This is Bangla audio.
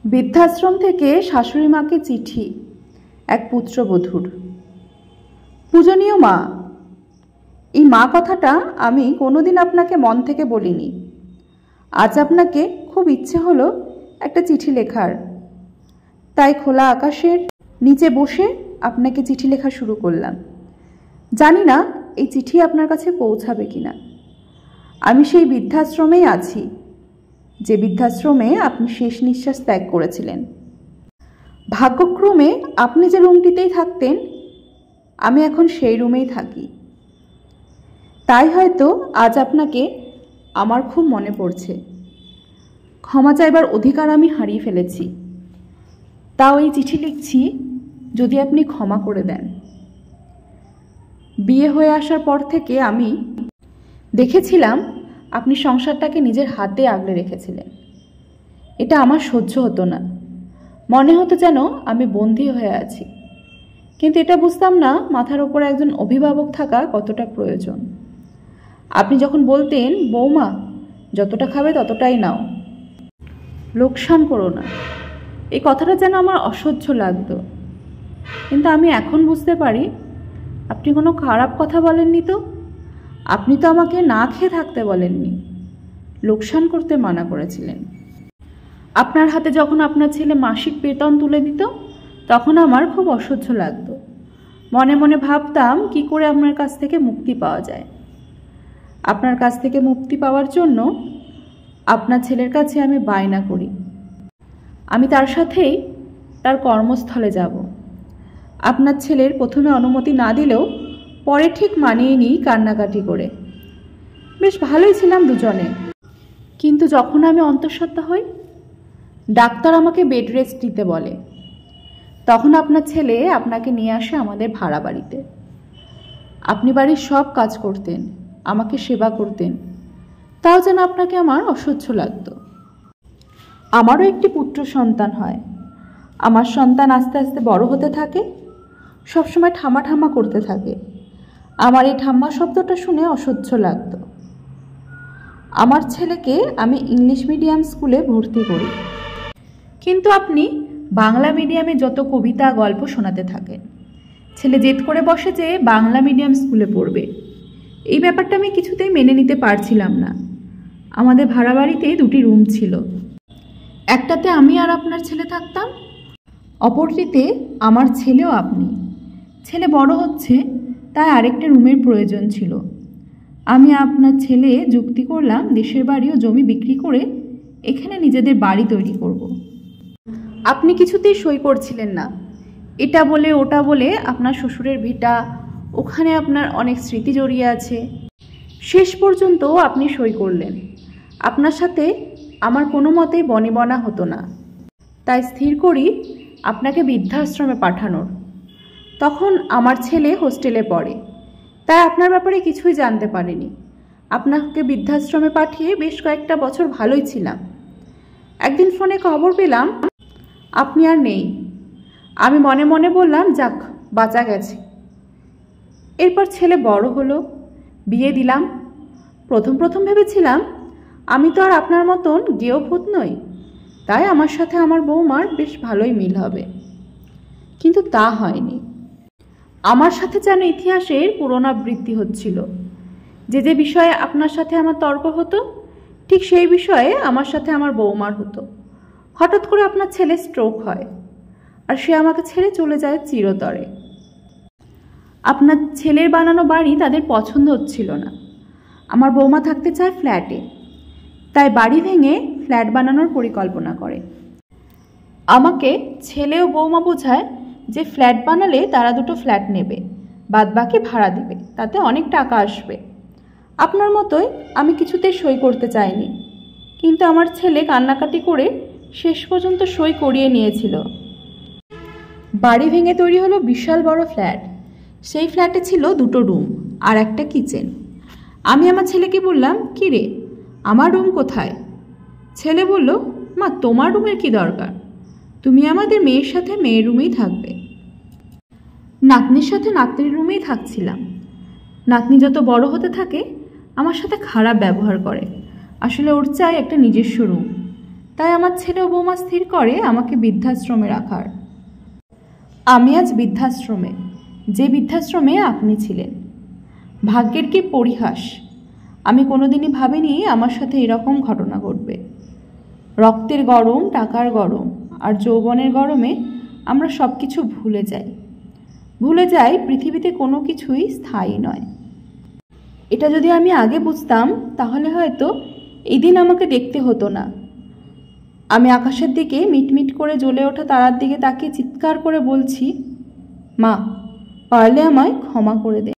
বৃদ্ধাশ্রম থেকে শাশুড়ি মাকে চিঠি এক পুত্রবধূর। পূজনীয় মা, এই মা কথাটা আমি কোনোদিন আপনাকে মন থেকে বলিনি। আজ আপনাকে খুব ইচ্ছে হলো একটা চিঠি লেখার, তাই খোলা আকাশের নিচে বসে আপনাকে চিঠি লেখা শুরু করলাম। জানি না এই চিঠি আপনার কাছে পৌঁছাবে কিনা। আমি সেই বৃদ্ধাশ্রমেই আছি, যে বৃদ্ধাশ্রমে আপনি শেষ নিঃশ্বাস ত্যাগ করেছিলেন। ভাগ্যক্রমে আপনি যে রুমটিতেই থাকতেন, আমি এখন সেই রুমেই থাকি। তাই হয়তো আজ আপনাকে আমার খুব মনে পড়ছে। ক্ষমা চাইবার অধিকার আমি হারিয়ে ফেলেছি, তাও এই চিঠি লিখছি যদি আপনি ক্ষমা করে দেন। বিয়ে হয়ে আসার পর থেকে আমি দেখেছিলাম আপনি সংসারটাকে নিজের হাতে আগলে রেখেছিলেন। এটা আমার সহ্য হতো না, মনে হতো যেন আমি বন্দী হয়ে আছি। কিন্তু এটা বুঝতাম না মাথার ওপর একজন অভিভাবক থাকা কতটা প্রয়োজন। আপনি যখন বলতেন, বৌমা যতটা খাবে ততটাই নাও, লোকসান করো না, এই কথাটা যেন আমার অসহ্য লাগতো। কিন্তু আমি এখন বুঝতে পারি আপনি কোনো খারাপ কথা বলেননি তো। আপনি তো আমাকে না খেয়ে থাকতে বলেননি, লোকসান করতে মানা করেছিলেন। আপনার হাতে যখন আপনার ছেলে মাসিক বেতন তুলে দিত, তখন আমার খুব অসহ্য লাগতো। মনে মনে ভাবতাম কি করে আপনার কাছ থেকে মুক্তি পাওয়া যায়। আপনার কাছ থেকে মুক্তি পাওয়ার জন্য আপনার ছেলের কাছে আমি বায়না করি, আমি তার সাথেই তার কর্মস্থলে যাব। আপনার ছেলের প্রথমে অনুমতি না দিলেও পরে ঠিক মানিয়ে নিই কান্নাকাটি করে। বেশ ভালোই ছিলাম দুজনে। কিন্তু যখন আমি অন্তঃসত্ত্বা হই, ডাক্তার আমাকে বেড রেস্ট দিতে বলে, তখন আপনার ছেলে আপনাকে নিয়ে আসে আমাদের ভাড়া বাড়িতে। আপনি বাড়ির সব কাজ করতেন, আমাকে সেবা করতেন, তাও যেন আপনাকে আমার অসহ্য লাগতো। আমারও একটি পুত্র সন্তান হয়। আমার সন্তান আস্তে আস্তে বড় হতে থাকে, সবসময় ঠামা ঠামা করতে থাকে। আমার এই ঠাম্মা শব্দটা শুনে অসহ্য লাগতো। আমার ছেলেকে আমি ইংলিশ মিডিয়াম স্কুলে ভর্তি করি, কিন্তু আপনি বাংলা মিডিয়ামে যত কবিতা গল্প শোনাতে থাকেন। ছেলে জেদ করে বসে যে বাংলা মিডিয়াম স্কুলে পড়বে। এই ব্যাপারটা আমি কিছুতেই মেনে নিতে পারছিলাম না। আমাদের ভাড়া বাড়িতে দুটি রুম ছিল, একটাতে আমি আর আপনার ছেলে থাকতাম, অপরটিতে আমার ছেলেও আপনি। ছেলে বড় হচ্ছে, তাই আরেকটা রুমের প্রয়োজন ছিল। আমি আপনার ছেলে যুক্তি করলাম দেশের বাড়ি ও জমি বিক্রি করে এখানে নিজেদের বাড়ি তৈরি করব। আপনি কিছুতেই সই করছিলেন না। এটা বলে ওটা বলে আপনার শ্বশুরের ভিটা, ওখানে আপনার অনেক স্মৃতি জড়িয়ে আছে। শেষ পর্যন্ত আপনি সই করলেন। আপনার সাথে আমার কোনো মতেই বনিবনা হতো না, তাই স্থির করি আপনাকে বৃদ্ধাশ্রমে পাঠানোর। তখন আমার ছেলে হোস্টেলে পড়ে, তাই আপনার ব্যাপারে কিছুই জানতে পারেনি। আপনাকে বৃদ্ধাশ্রমে পাঠিয়ে বেশ কয়েকটা বছর ভালোই ছিলাম। একদিন ফোনে খবর পেলাম আপনি আর নেই। আমি মনে মনে বললাম, যাক বাঁচা গেছে। এরপর ছেলে বড় হলো, বিয়ে দিলাম। প্রথম প্রথম ভেবেছিলাম আমি তো আর আপনার মতন গেও ভূত নই, তাই আমার সাথে আমার বৌমার বেশ ভালোই মিল হবে। কিন্তু তা হয়নি। আমার সাথে যেন ইতিহাসের পুনরাবৃত্তি হচ্ছিল। যে যে বিষয়ে আপনার সাথে আমার তর্ক হতো, ঠিক সেই বিষয়ে আমার সাথে আমার বৌমার হতো। হঠাৎ করে আপনার ছেলে স্ট্রোক হয়, আর সে আমাকে ছেড়ে চলে যায় চিরতরে। আপনার ছেলের বানানো বাড়ি তাদের পছন্দ হচ্ছিল না। আমার বৌমা থাকতে চায় ফ্ল্যাটে, তাই বাড়ি ভেঙে ফ্ল্যাট বানানোর পরিকল্পনা করে। আমাকে ছেলে ও বৌমা বোঝায় যে ফ্ল্যাট বানালে তারা দুটো ফ্ল্যাট নেবে, বাদবাকি ভাড়া দিবে, তাতে অনেক টাকা আসবে। আপনার মতোই আমি কিছুতেই সই করতে চাইনি, কিন্তু আমার ছেলে কান্নাকাটি করে শেষ পর্যন্ত সই করিয়ে নিয়েছিল। বাড়ি ভেঙে তৈরি হলো বিশাল বড় ফ্ল্যাট। সেই ফ্ল্যাটে ছিল দুটো রুম আর একটা কিচেন। আমি আমার ছেলেকে বললাম, কি রে, আমার রুম কোথায়? ছেলে বলল, মা তোমার রুমের কি দরকার, তুমি আমাদের মেয়ের সাথে মেয়ের রুমেই থাকবে। নাতনির সাথে নাতনির রুমেই থাকছিলাম। নাতনি যত বড় হতে থাকে আমার সাথে খারাপ ব্যবহার করে। আসলে ওর চাই একটা নিজস্ব রুম, তাই আমার ছেলে ও বৌমা স্থির করে আমাকে বৃদ্ধাশ্রমে রাখার। আমি আজ বৃদ্ধাশ্রমে, যে বৃদ্ধাশ্রমে আপনি ছিলেন। ভাগ্যের কি পরিহাস! আমি কোনোদিনই ভাবিনি আমার সাথে এরকম ঘটনা ঘটবে। রক্তের গরম, টাকার গরম আর যৌবনের গরমে আমরা সব কিছু ভুলে যাই পৃথিবীতে কোনো কিছুই স্থায়ী নয়। এটা যদি আমি আগে বুঝতাম তাহলে হয়তো এই দিন আমাকে দেখতে হতো না। আমি আকাশের দিকে মিটমিট করে জ্বলে ওঠা তারার দিকে তাকিয়ে চিৎকার করে বলছি, মা, পারলে আমায় ক্ষমা করে দে।